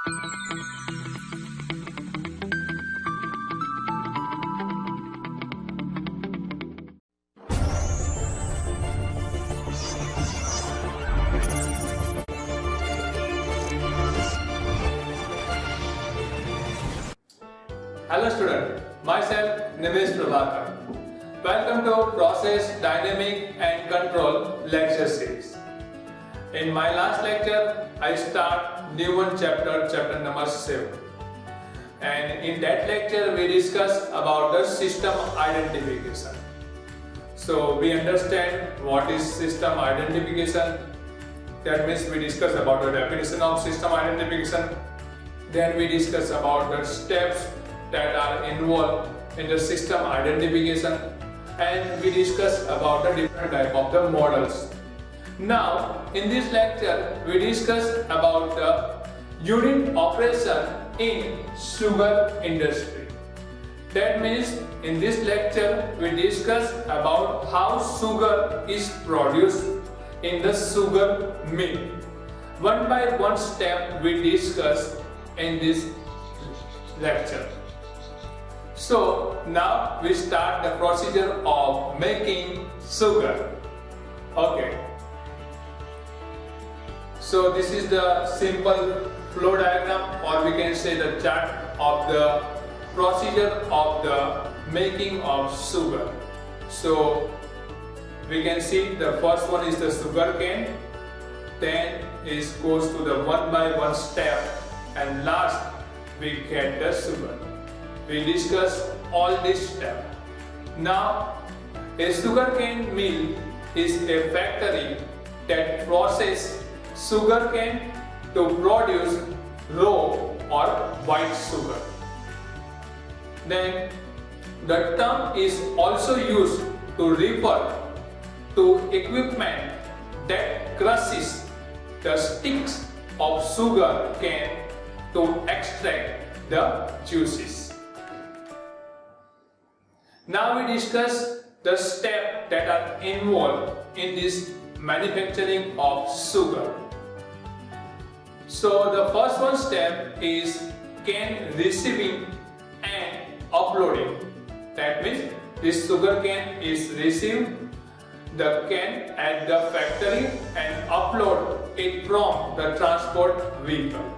Hello student, myself Nimesh Prabhakar. Welcome to Process, Dynamic and Control lecture series. In my last lecture, I start new one chapter number 7. And in that lecture, we discuss about the system identification. So we understand what is system identification. That means we discuss about the definition of system identification. Then we discuss about the steps that are involved in the system identification, and we discuss about the different type of the models. Now in this lecture we discuss about the unit operation in sugar industry. That means in this lecture we discuss about how sugar is produced in the sugar mill. One by one step we discuss in this lecture. So now we start the procedure of making sugar. Okay. So this is the simple flow diagram, or we can say the chart of the procedure of the making of sugar. So we can see the first one is the sugar cane, then it goes to the one by one step, and last we get the sugar. We discuss all these steps. Now, a sugarcane mill is a factory that processes sugarcane to produce raw or white sugar. Then, the term is also used to refer to equipment that crushes the sticks of sugar cane to extract the juices. Now we discuss the steps that are involved in this manufacturing of sugar. So the first one step is cane receiving and uploading. That means this sugar cane is received the cane at the factory and upload it from the transport vehicle.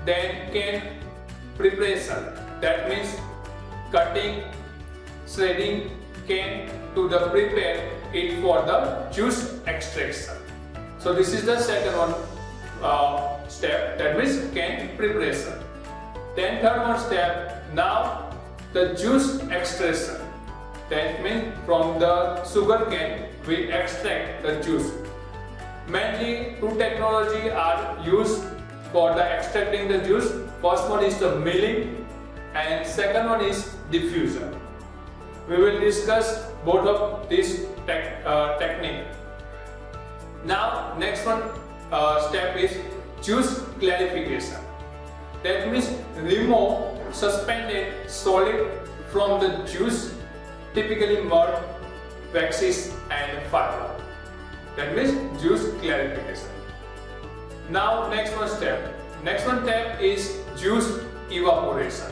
Then cane preparation. That means cutting, shredding cane to the prepare it for the juice extraction. So this is the second one step, that means cane preparation. Then third one step, now the juice extraction. That means from the sugar cane we extract the juice. Mainly two technology are used for the extracting the juice. First one is the milling and second one is diffusion. We will discuss both of these technique. Now next one step is juice clarification. That means remove suspended solid from the juice, typically mud, waxes and fiber. That means juice clarification. Now next one step. Next one step is juice evaporation.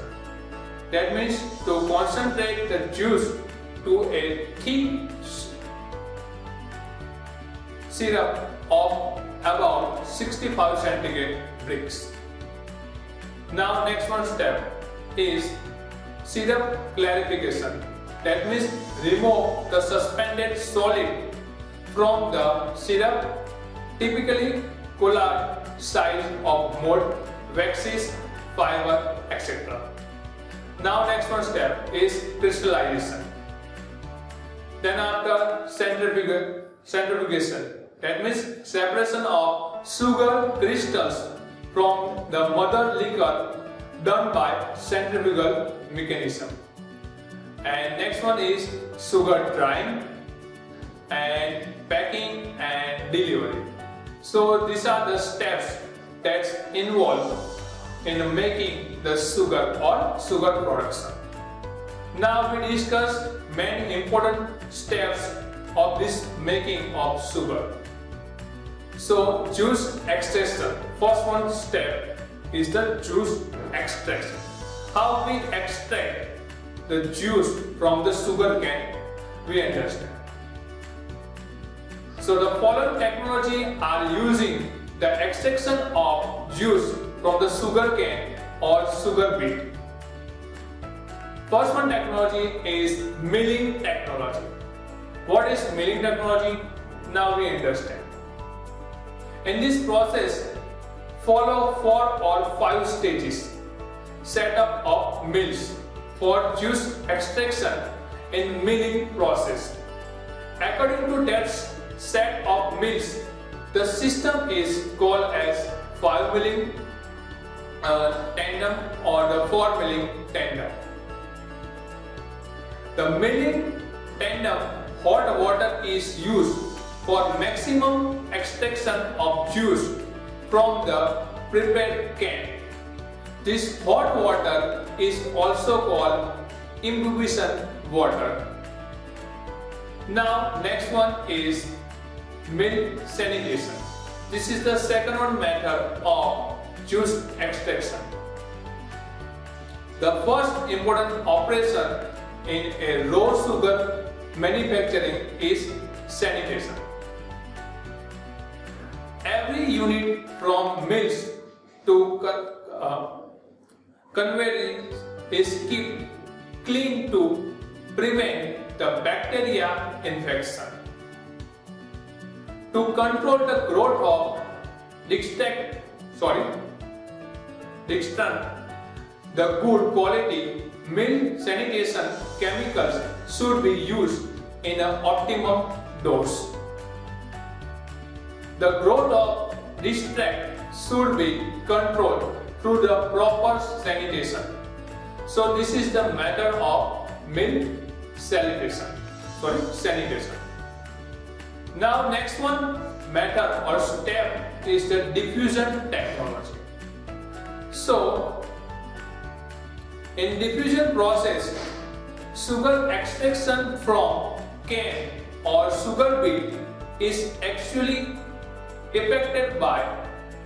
That means to concentrate the juice to a thick syrup of about 65 centigrade bricks. Now next one step is syrup clarification. That means remove the suspended solid from the syrup, typically collard size of mud, waxes, fiber, etc. Now next one step is crystallization. Then after centrifugation, that means separation of sugar crystals from the mother liquor done by centrifugal mechanism. And next one is sugar drying and packing and delivery. So these are the steps that's involved in making the sugar or sugar production. Now we discuss many important steps of this making of sugar. So juice extraction, first one step is the juice extraction. How we extract the juice from the sugar cane, we understand. So the following technology are using the extraction of juice from the sugar cane or sugar beet. First one technology is milling technology. What is milling technology? Now we understand. In this process, follow 4 or 5 stages. Setup of mills for juice extraction in milling process. According to that set of mills, the system is called as 5 milling tandem or the 4 milling tandem. The milling tandem hot water is used for maximum extraction of juice from the prepared cane. This hot water is also called imbibition water. Now next one is mill sanitation. This is the second one method of juice extraction. The first important operation in a raw sugar manufacturing is sanitation. Every unit from mills to conveyors is kept clean to prevent the bacteria infection. To control the growth of distant, the good quality mill sanitation chemicals should be used in an optimum dose. The growth of distant should be controlled through the proper sanitation. So this is the method of mill sanitation. Now next one method or step is the diffusion technology. So in diffusion process, sugar extraction from cane or sugar beet is actually affected by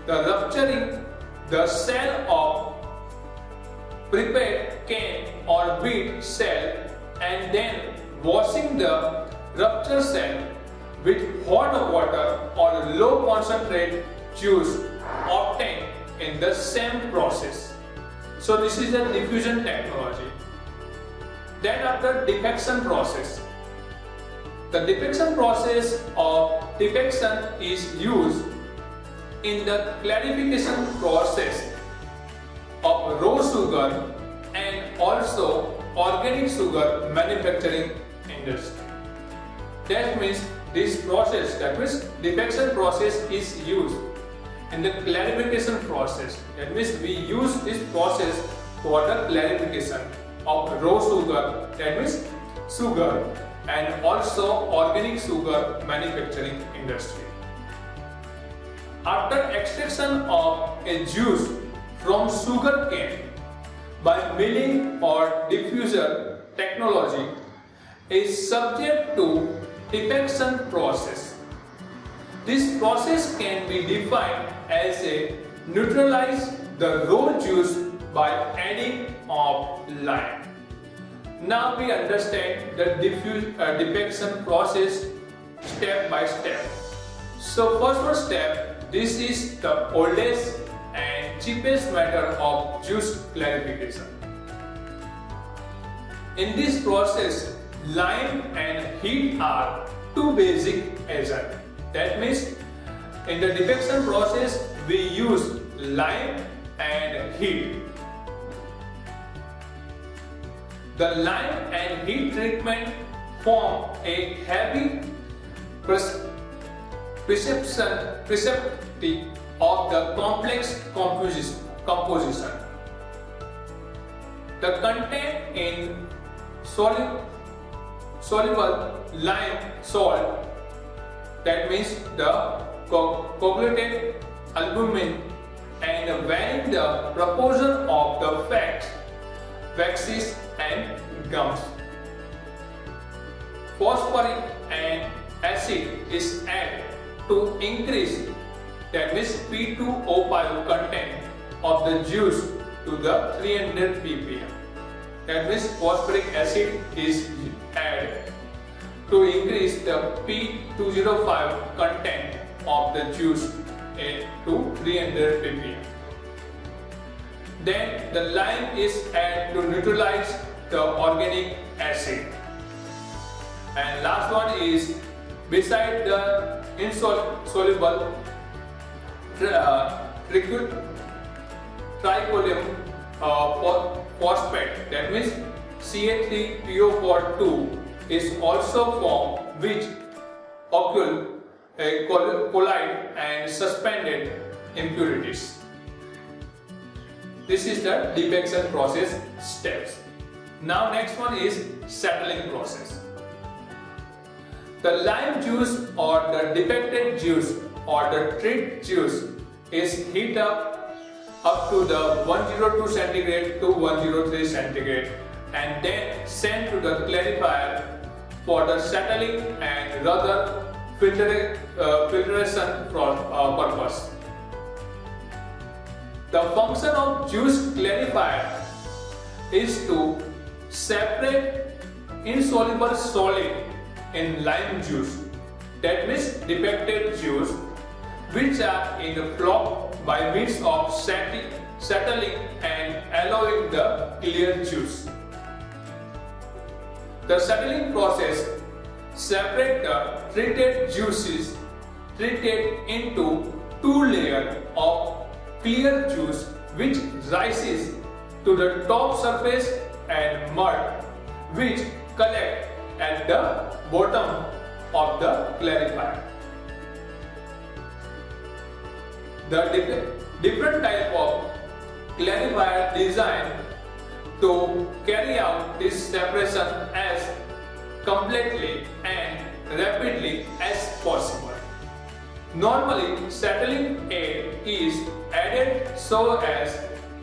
the rupturing the cell of prepared cane or beet cell and then washing the ruptured cell with hot water or low concentrate juice obtained in the same process. So this is the diffusion technology. Then after defecation process. The defecation process of defection is used in the clarification process of raw sugar and also organic sugar manufacturing industry. That means this process, that means defection process is used in the clarification process. That means we use this process for the clarification of raw sugar, that means sugar, and also organic sugar manufacturing industry. After extraction of a juice from sugar cane by milling or diffuser technology is subject to defecation process. This process can be defined as a neutralize the raw juice by adding of lime. Now we understand the defecation process step by step. So first step, this is the oldest and cheapest method of juice clarification. In this process, lime and heat are two basic agents. That means in the defecation process we use lime and heat. The lime and heat treatment form a heavy precipitate of the complex composition. The content in soluble lime salt, that means the coagulated albumin, and varying the proportion of the fats, waxes and gums. Phosphoric and acid is added to increase, that means P2O5 content of the juice to the 300 ppm. That means phosphoric acid is added to increase the P205 content of the juice to 300 ppm. Then the lime is added to neutralize the organic acid. And last one is, beside the insoluble tricolium phosphate, that means CH3PO42 is also formed, which collide and suspended impurities. This is the defecation process steps. Now next one is settling process. The lime juice or the defected juice or the treat juice is heat up to the 102 centigrade to 103 centigrade and then sent to the clarifier for the settling and rather filtration purpose. The function of juice clarifier is to separate insoluble solid in lime juice, that means defected juice, which are in the flow by means of settling and allowing the clear juice. The settling process separates the treated juices treated into two layers of clear juice which rises to the top surface and mud which collect at the bottom of the clarifier. The different type of clarifier designed to carry out this separation as completely and rapidly as possible. Normally, settling aid is added so as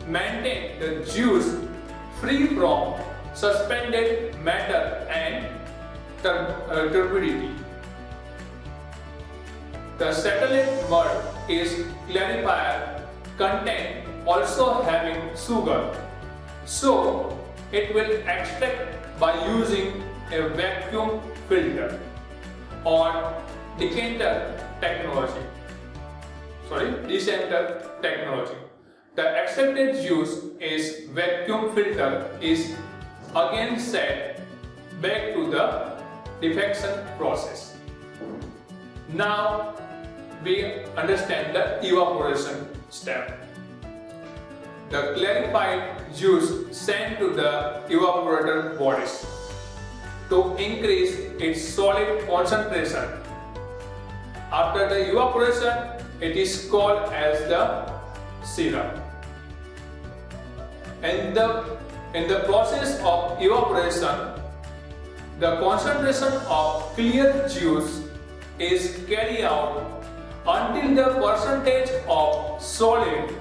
maintain the juice free from suspended matter and turbidity. The settled mud is clarifier content also having sugar, so it will extract by using a vacuum filter or decanter technology. Descenter technology. The extracted juice is vacuum filter is again set back to the defecation process. Now we understand the evaporation step. The clarified juice sent to the evaporator bodies to increase its solid concentration. After the evaporation, it is called as the syrup. In the process of evaporation, the concentration of clear juice is carried out until the percentage of solid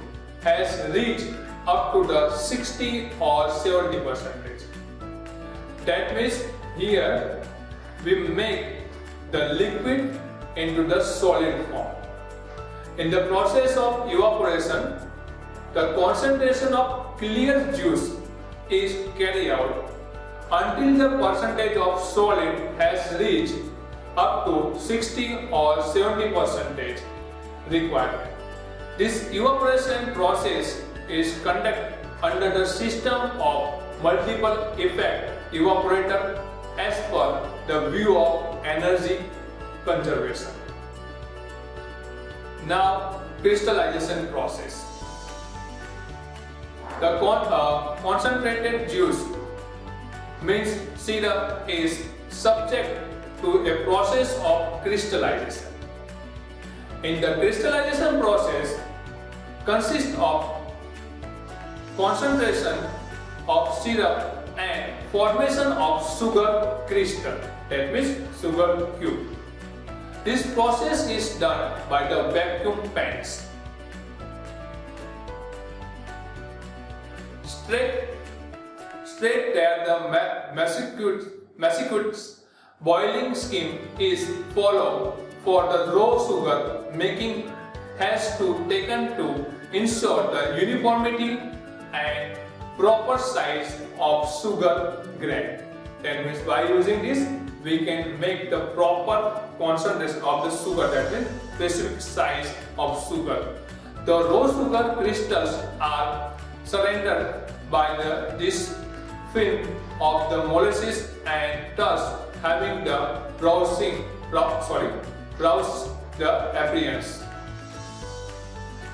has reached up to the 60 or 70%. That means here we make the liquid into the solid form. In the process of evaporation, the concentration of clear juice is carried out until the percentage of solid has reached up to 60 or 70% required. This evaporation process is conducted under the system of multiple effect evaporator as per the view of energy conservation. Now, crystallization process. The concentrated juice means syrup is subject to a process of crystallization. In the crystallization process consists of concentration of syrup and formation of sugar crystal, that means sugar cube. This process is done by the vacuum pans. Straight there the massicutes boiling scheme is followed for the raw sugar making has to taken to ensure the uniformity and proper size of sugar grain. That means by using this, we can make the proper concentration of the sugar, that means specific size of sugar. The raw sugar crystals are surrendered by this film of the molasses and thus having the browse the appearance.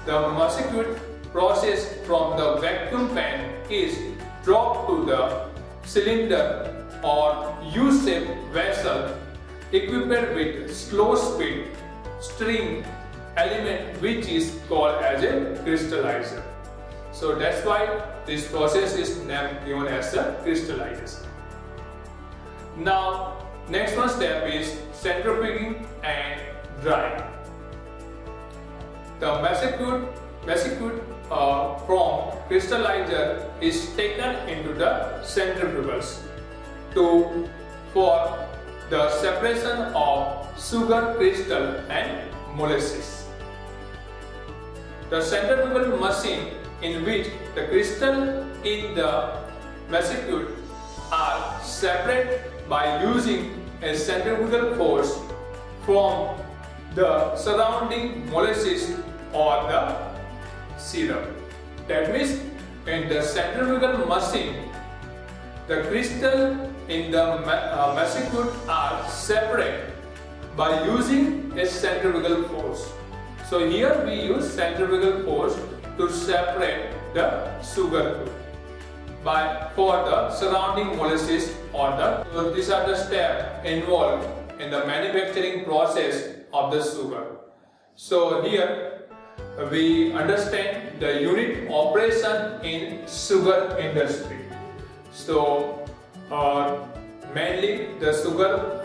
The massicute process from the vacuum pan is dropped to the cylinder or U-shaped vessel equipped with slow speed string element which is called as a crystallizer. So that's why this process is given as a crystallization. Now next one step is centrifuging and drying. The massicute from crystallizer is taken into the centrifugals for the separation of sugar crystal and molasses. The centrifugal machine in which the crystal in the massicute are separated by using a centrifugal force from the surrounding molasses or the syrup. That means in the centrifugal machine, the crystal in the massicute are separated by using a centrifugal force. So here we use centrifugal force to separate the sugar for the surrounding molasses or the. So these are the steps involved in the manufacturing process of the sugar. So here we understand the unit operation in sugar industry. So mainly the sugar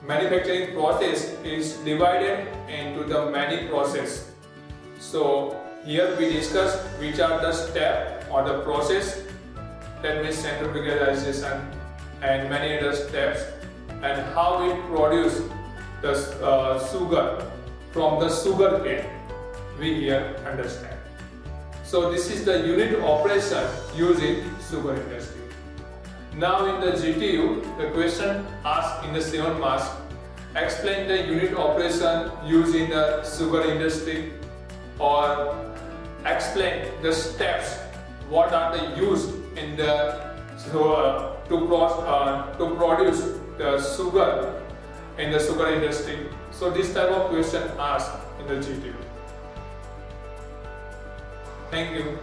manufacturing process is divided into the many processes. So here we discuss which are the steps or the process, that means centrifugalization and many other steps, and how we produce the sugar from the sugar cane. We here understand. So this is the unit operation used in sugar industry. Now in the GTU, the question asked in the 7 marks, explain the unit operation used in the sugar industry, or explain the steps what are the used in the to produce the sugar in the sugar industry. So this type of question asked in the GTU. Thank you.